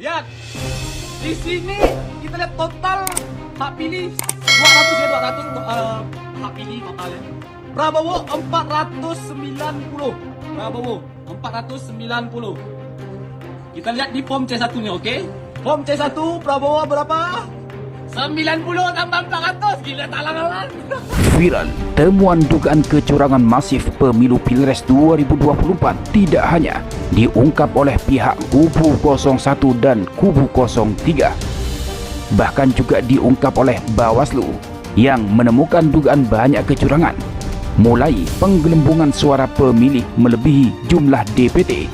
Lihat. Di sini kita lihat total hak pilih 200 ya, 200 hak pilih totalnya. Prabowo 490. Prabowo 490. Kita lihat di form C1-nya, oke? Form C1 Prabowo berapa? 90 tambah 400. Gila talang-talang. Viral, temuan dugaan kecurangan masif pemilu Pilpres 2024 tidak hanya diungkap oleh pihak kubu 01 dan kubu 03, bahkan juga diungkap oleh Bawaslu yang menemukan dugaan banyak kecurangan, mulai penggelembungan suara pemilih melebihi jumlah DPT,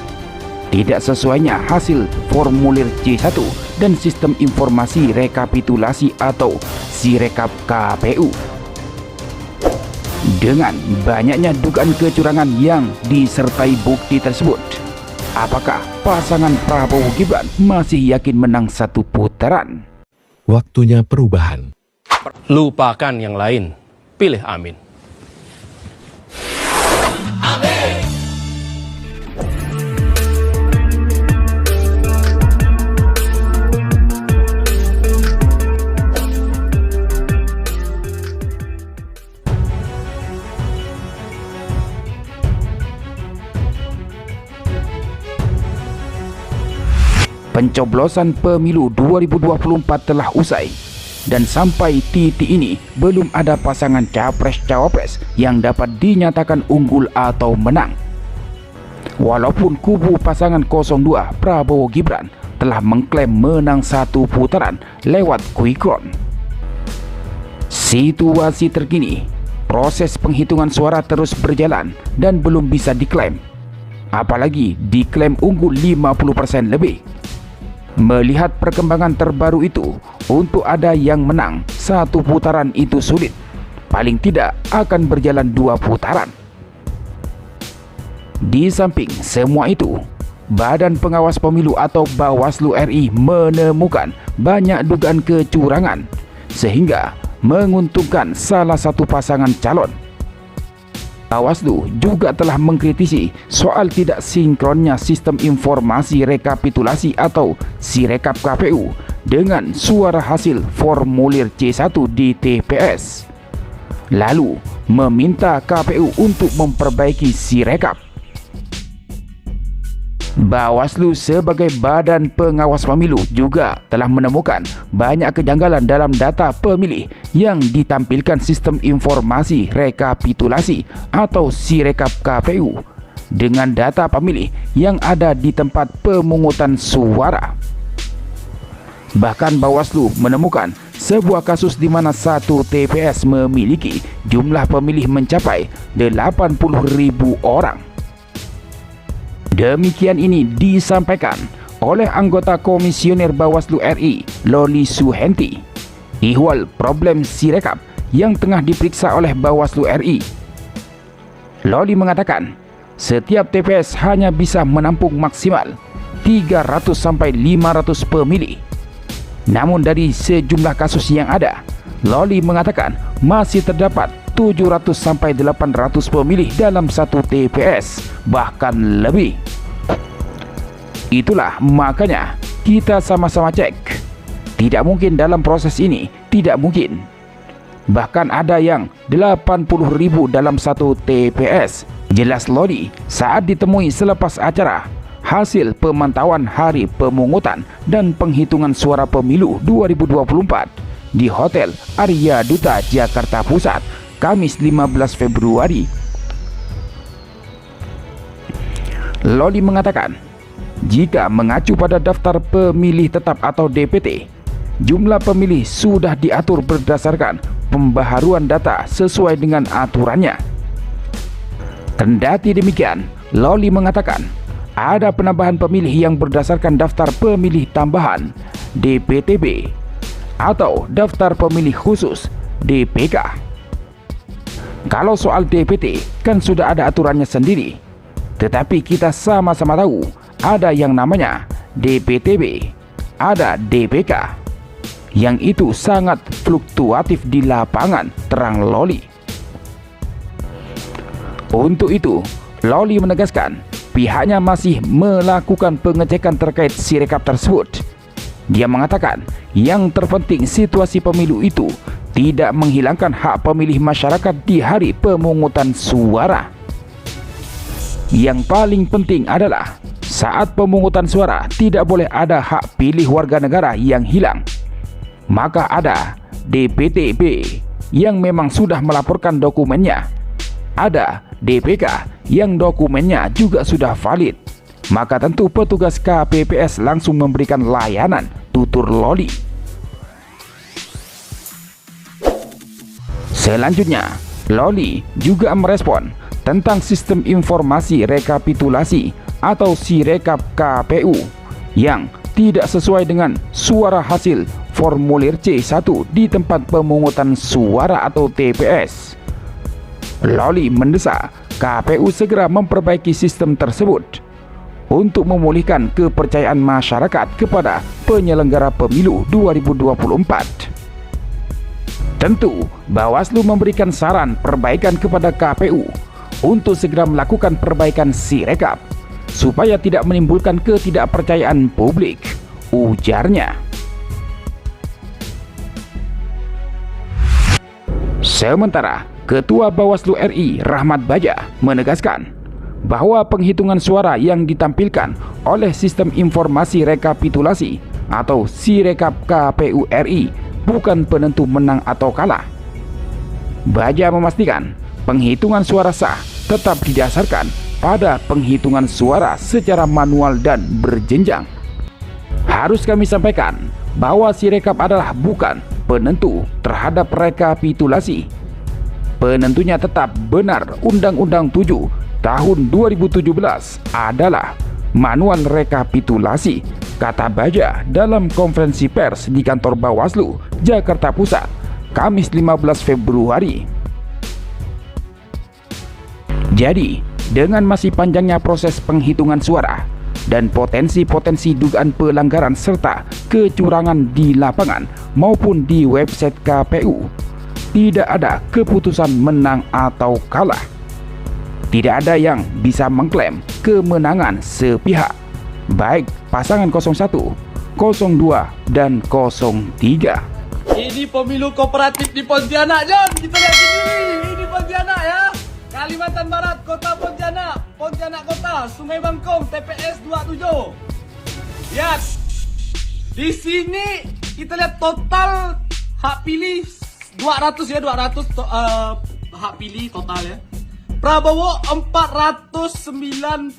tidak sesuainya hasil formulir C1 dan sistem informasi rekapitulasi atau Sirekap KPU. Dengan banyaknya dugaan kecurangan yang disertai bukti tersebut, apakah pasangan Prabowo Gibran masih yakin menang satu putaran? Waktunya perubahan. Lupakan yang lain, pilih Amin. Pencoblosan pemilu 2024 telah usai, dan sampai titik ini belum ada pasangan capres-cawapres yang dapat dinyatakan unggul atau menang. Walaupun kubu pasangan 02 Prabowo Gibran telah mengklaim menang satu putaran lewat quick count. Situasi terkini, proses penghitungan suara terus berjalan dan belum bisa diklaim, apalagi diklaim unggul 50% lebih. Melihat perkembangan terbaru itu, untuk ada yang menang satu putaran itu sulit. Paling tidak akan berjalan dua putaran. Di samping semua itu, Badan Pengawas Pemilu atau Bawaslu RI menemukan banyak dugaan kecurangan, sehingga menguntungkan salah satu pasangan calon. Bawaslu juga telah mengkritisi soal tidak sinkronnya sistem informasi rekapitulasi atau Sirekap KPU dengan suara hasil formulir C1 di TPS. Lalu meminta KPU untuk memperbaiki Sirekap. Bawaslu sebagai badan pengawas pemilu juga telah menemukan banyak kejanggalan dalam data pemilih yang ditampilkan sistem informasi rekapitulasi atau Sirekap KPU dengan data pemilih yang ada di tempat pemungutan suara. Bahkan Bawaslu menemukan sebuah kasus di mana satu TPS memiliki jumlah pemilih mencapai 80.000 orang. Demikian ini disampaikan oleh anggota Komisioner Bawaslu RI, Loli Suhenti, ihwal problem Sirekap yang tengah diperiksa oleh Bawaslu RI. Loli mengatakan, setiap TPS hanya bisa menampung maksimal 300 sampai 500 pemilih. Namun dari sejumlah kasus yang ada, Loli mengatakan masih terdapat 700 sampai 800 pemilih dalam satu TPS, bahkan lebih. Itulah makanya kita sama-sama cek. Tidak mungkin dalam proses ini, tidak mungkin. Bahkan ada yang 80.000 dalam satu TPS. Jelas Lodi saat ditemui selepas acara hasil pemantauan hari pemungutan dan penghitungan suara pemilu 2024 di Hotel Arya Duta Jakarta Pusat, Kamis 15 Februari. Lodi mengatakan, jika mengacu pada daftar pemilih tetap atau DPT, jumlah pemilih sudah diatur berdasarkan pembaharuan data sesuai dengan aturannya. Kendati demikian, Loli mengatakan ada penambahan pemilih yang berdasarkan daftar pemilih tambahan DPTB atau daftar pemilih khusus DPK. Kalau soal DPT kan sudah ada aturannya sendiri, tetapi kita sama-sama tahu ada yang namanya DPTB, ada DPK, yang itu sangat fluktuatif di lapangan, terang Loli. Untuk itu, Loli menegaskan pihaknya masih melakukan pengecekan terkait Sirekap tersebut Dia mengatakan yang terpenting situasi pemilu itu tidak menghilangkan hak pemilih masyarakat di hari pemungutan suara. Yang paling penting adalah saat pemungutan suara tidak boleh ada hak pilih warga negara yang hilang. Maka ada DPTB yang memang sudah melaporkan dokumennya. Ada DPK yang dokumennya juga sudah valid. Maka tentu petugas KPPS langsung memberikan layanan tutur loli. Selanjutnya, Loli juga merespon tentang sistem informasi rekapitulasi atau Sirekap KPU yang tidak sesuai dengan suara hasil formulir C1 di tempat pemungutan suara atau TPS. Loli mendesak KPU segera memperbaiki sistem tersebut untuk memulihkan kepercayaan masyarakat kepada penyelenggara pemilu 2024. Tentu, Bawaslu memberikan saran perbaikan kepada KPU untuk segera melakukan perbaikan Sirekap supaya tidak menimbulkan ketidakpercayaan publik, ujarnya. Sementara, Ketua Bawaslu RI Rahmat Baja menegaskan bahwa penghitungan suara yang ditampilkan oleh Sistem Informasi Rekapitulasi atau Sirekap KPU RI bukan penentu menang atau kalah. Baja memastikan penghitungan suara sah tetap didasarkan pada penghitungan suara secara manual dan berjenjang. Harus kami sampaikan bahwa Sirekap adalah bukan penentu terhadap rekapitulasi. Penentunya tetap benar Undang-Undang 7 tahun 2017 adalah manual rekapitulasi, kata Baja dalam konferensi pers di kantor Bawaslu, Jakarta Pusat, Kamis 15 Februari. Jadi, dengan masih panjangnya proses penghitungan suara dan potensi-potensi dugaan pelanggaran serta kecurangan di lapangan maupun di website KPU, tidak ada keputusan menang atau kalah. Tidak ada yang bisa mengklaim kemenangan sepihak, baik pasangan 01, 02, dan 03. Ini pemilu kooperatif di Pontianak, John. Kita lihat sendiri. Ini Pontianak ya. Kalimantan Barat, Kota Pontianak. Pontianak Kota, Sungai Bangkong, TPS 27. Lihat. Di sini kita lihat total hak pilih 200 ya, 200 hak pilih total ya. Prabowo 490.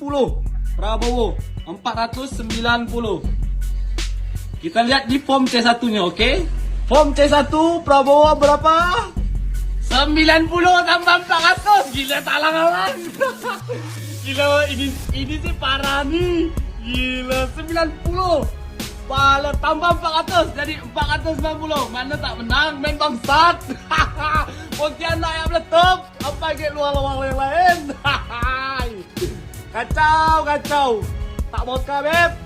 Prabowo 490. Kita lihat di form C1-nya, oke? Form C1 Prabowo berapa? 90 tambah 400. Gila talang-talang. Gila ini sih parah nih. Gila 90. Pala tambah 400 jadi 490. Mana tak menang main bangsat. Pontianak yang meletup. Apa ke luar-luar yang lain? Kacau. Tak vodka, Beb.